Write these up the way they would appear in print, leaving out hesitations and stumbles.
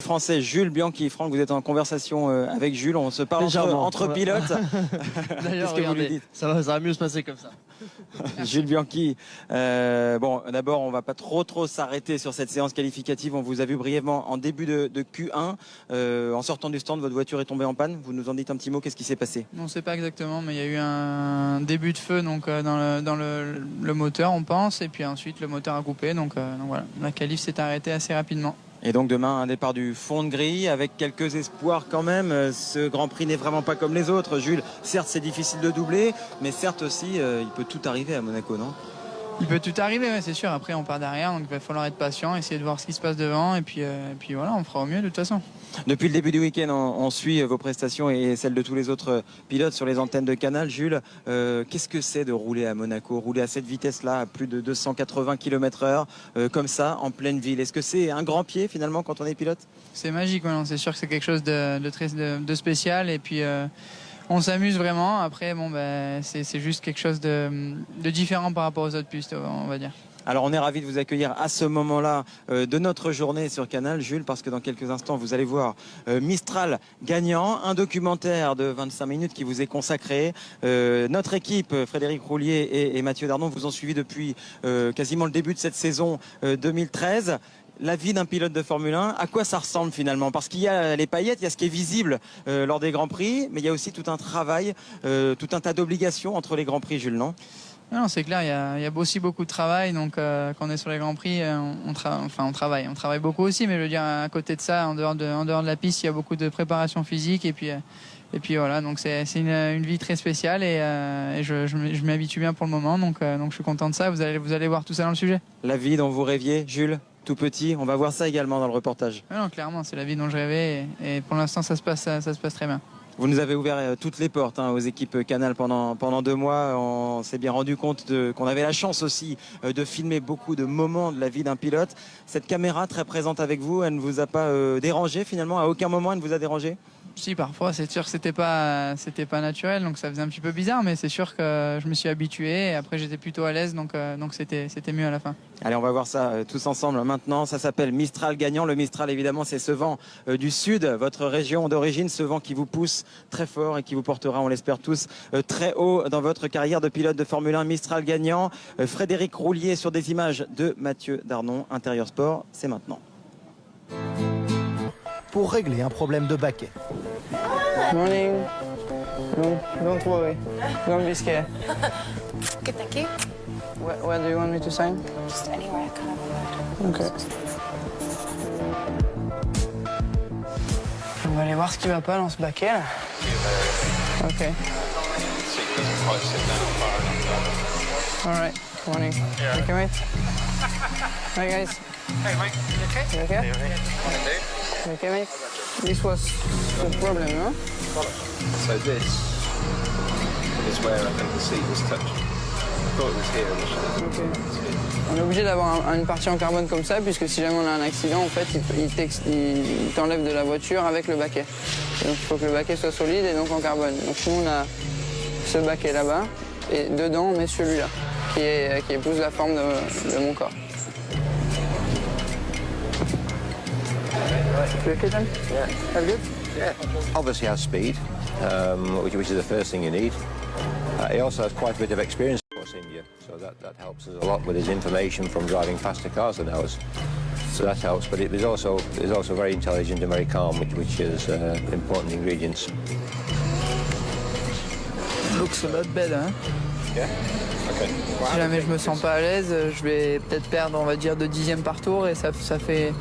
Français Jules Bianchi. Franck, vous êtes en conversation avec Jules, on se parle entre pilotes. D'ailleurs, qu'est-ce que vous lui dites? Ça va mieux se passer comme ça. Jules Bianchi, bon, d'abord, on ne va pas trop s'arrêter sur cette séance qualificative. On vous a vu brièvement en début de Q1. En sortant du stand, votre voiture est tombée en panne. Vous nous en dites un petit mot, qu'est-ce qui s'est passé? On ne sait pas exactement, mais il y a eu un début de feu donc, dans le moteur, on pense, et puis ensuite le moteur a coupé. Donc voilà, la qualif s'est arrêtée assez rapidement. Et donc demain, un départ du fond de grille avec quelques espoirs quand même. Ce Grand Prix n'est vraiment pas comme les autres. Jules, certes c'est difficile de doubler, mais certes aussi il peut tout arriver à Monaco, non? Il peut tout arriver, ouais, c'est sûr. Après on part derrière, donc il va falloir être patient, essayer de voir ce qui se passe devant, et puis voilà, on fera au mieux de toute façon. Depuis le début du week-end, on suit vos prestations et celles de tous les autres pilotes sur les antennes de Canal. Jules, qu'est-ce que c'est de rouler à Monaco, rouler à cette vitesse-là, à plus de 280 km/h, comme ça, en pleine ville? Est-ce que c'est un grand pied finalement quand on est pilote? C'est magique, ouais, c'est sûr que c'est quelque chose de spécial, et puis on s'amuse vraiment. Après, bon, c'est juste quelque chose de différent par rapport aux autres pistes, on va dire. Alors on est ravis de vous accueillir à ce moment-là de notre journée sur Canal, Jules, parce que dans quelques instants vous allez voir Mistral gagnant, un documentaire de 25 minutes qui vous est consacré. Notre équipe, Frédéric Roulier et Mathieu Dardon, vous ont suivi depuis quasiment le début de cette saison 2013. La vie d'un pilote de Formule 1, à quoi ça ressemble finalement? Parce qu'il y a les paillettes, il y a ce qui est visible lors des Grands Prix, mais il y a aussi tout un travail, tout un tas d'obligations entre les Grands Prix, Jules, non? Non, c'est clair, il y a aussi beaucoup de travail. Donc quand on est sur les Grands Prix, on travaille. On travaille beaucoup aussi, mais je veux dire, à côté de ça, en dehors de la piste, il y a beaucoup de préparation physique. Et puis voilà, donc c'est une vie très spéciale, et je m'y habitue bien pour le moment. Donc je suis content de ça. Vous allez voir tout ça dans le sujet. La vie dont vous rêviez, Jules, tout petit, on va voir ça également dans le reportage. Non, clairement, c'est la vie dont je rêvais, et pour l'instant ça se passe très bien. Vous nous avez ouvert toutes les portes aux équipes Canal pendant 2 mois. On s'est bien rendu compte qu'on avait la chance aussi de filmer beaucoup de moments de la vie d'un pilote. Cette caméra très présente avec vous, elle ne vous a pas dérangé finalement? À aucun moment elle ne vous a dérangé? Si, parfois, c'est sûr que c'était pas naturel, donc ça faisait un petit peu bizarre, mais c'est sûr que je me suis habitué, et après j'étais plutôt à l'aise, donc c'était mieux à la fin. Allez, on va voir ça tous ensemble maintenant. Ça s'appelle Mistral gagnant. Le Mistral, évidemment, c'est ce vent du sud, votre région d'origine, ce vent qui vous pousse très fort et qui vous portera, on l'espère tous, très haut dans votre carrière de pilote de Formule 1. Mistral gagnant. Frédéric Roulier sur des images de Mathieu Dardon. Intérieur Sport, c'est maintenant. Pour régler un problème de baquet. Morning. No, don't worry. Don't be scared. Good, thank you. Where do you want me to sign? Just anywhere, kind of. Okay. On va aller voir ce qui va pas dans ce baquet là. Ok. Alright, morning. Okay, mate. Hi guys. Hey mate, you okay? You okay? Hey, Okay, mate. This was the problem, no? so this is where I think the seat was touched. I thought it was here initially. Okay. On est obligé d'avoir une partie en carbone comme ça, puisque si jamais on a un accident, en fait, il t'enlève de la voiture avec le baquet. Et donc il faut que le baquet soit solide et donc en carbone. Donc nous on a ce baquet là-bas, et dedans on met celui-là, qui épouse la forme de mon corps. You okay then? Yeah. All good? Yeah. Obviously has speed, which is the first thing you need. He also has quite a bit of experience in India, so that helps us a lot with his information from driving faster cars than ours. So that helps, but he's also very intelligent and very calm, which is important ingredients. Looks a lot better, hein? Yeah. Okay. Si jamais je me sens pas à l'aise, je vais peut-être perdre, on va dire, de dixièmes par tour, et ça fait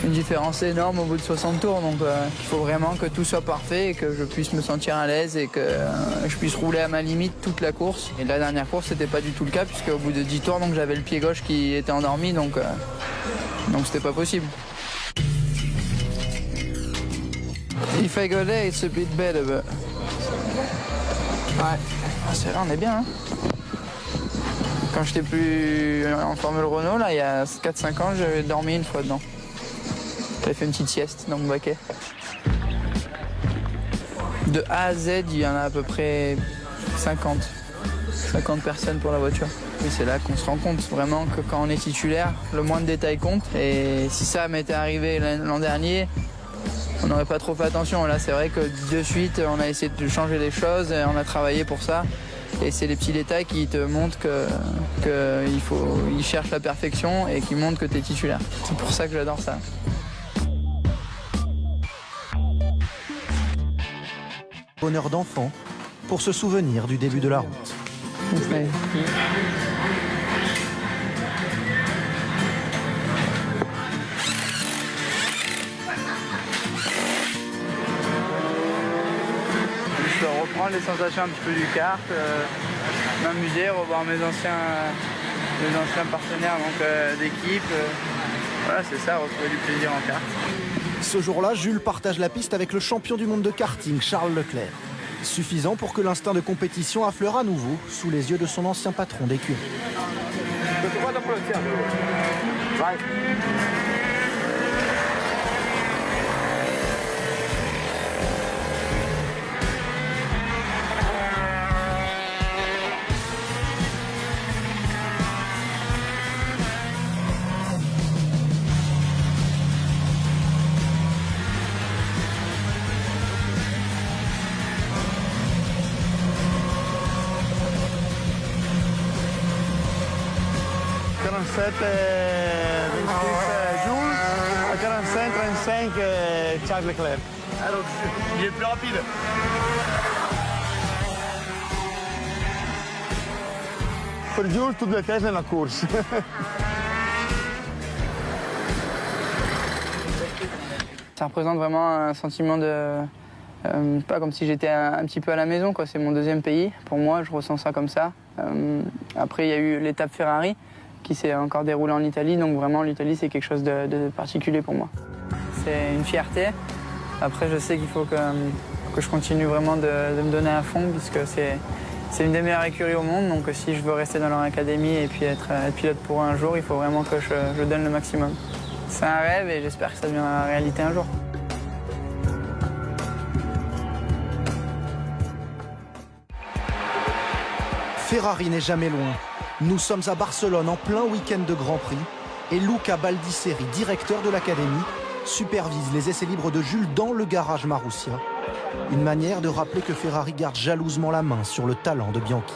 une différence énorme au bout de 60 tours. Donc il faut vraiment que tout soit parfait et que je puisse me sentir à l'aise et que je puisse rouler à ma limite toute la course. Et la dernière course, c'était pas du tout le cas, puisque au bout de 10 tours, donc j'avais le pied gauche qui était endormi, donc c'était pas possible. If I go there, it's a bit better, but... Ouais, c'est là, on est bien, hein. Quand j'étais plus en Formule Renault, là, il y a 4-5 ans, j'avais dormi une fois dedans. J'avais fait une petite sieste dans le baquet. De A à Z, il y en a à peu près 50 personnes pour la voiture. Oui, c'est là qu'on se rend compte vraiment que quand on est titulaire, le moindre détail compte. Et si ça m'était arrivé l'an dernier, on n'aurait pas trop fait attention. Là, c'est vrai que de suite, on a essayé de changer les choses, et on a travaillé pour ça. Et c'est les petits détails qui te montrent qu'ils cherchent la perfection et qui montrent que tu es titulaire. C'est pour ça que j'adore ça. Bonheur d'enfant pour se souvenir du début de la route. Ouais. Je reprends les sensations un petit peu du kart, m'amuser, revoir mes anciens partenaires d'équipe. Voilà, c'est ça, retrouver du plaisir en kart. Ce jour-là, Jules partage la piste avec le champion du monde de karting, Charles Leclerc. Suffisant pour que l'instinct de compétition affleure à nouveau sous les yeux de son ancien patron d'écurie. Jules, à 45-35 Charles Leclerc. Alors, il est plus rapide. Pour Jules, toute vitesse dans la course. Ça représente vraiment un sentiment de... pas comme si j'étais un petit peu à la maison, quoi. C'est mon deuxième pays. Pour moi, je ressens ça comme ça. Après, il y a eu l'étape Ferrari qui s'est encore déroulée en Italie. Donc vraiment, l'Italie, c'est quelque chose de particulier pour moi. C'est une fierté. Après, je sais qu'il faut que je continue vraiment de me donner à fond, puisque c'est une des meilleures écuries au monde. Donc si je veux rester dans leur académie et puis être pilote pour eux un jour, il faut vraiment que je donne le maximum. C'est un rêve et j'espère que ça deviendra réalité un jour. Ferrari n'est jamais loin. Nous sommes à Barcelone en plein week-end de Grand Prix et Luca Baldisseri, directeur de l'académie, supervise les essais libres de Jules dans le garage Marussia. Une manière de rappeler que Ferrari garde jalousement la main sur le talent de Bianchi.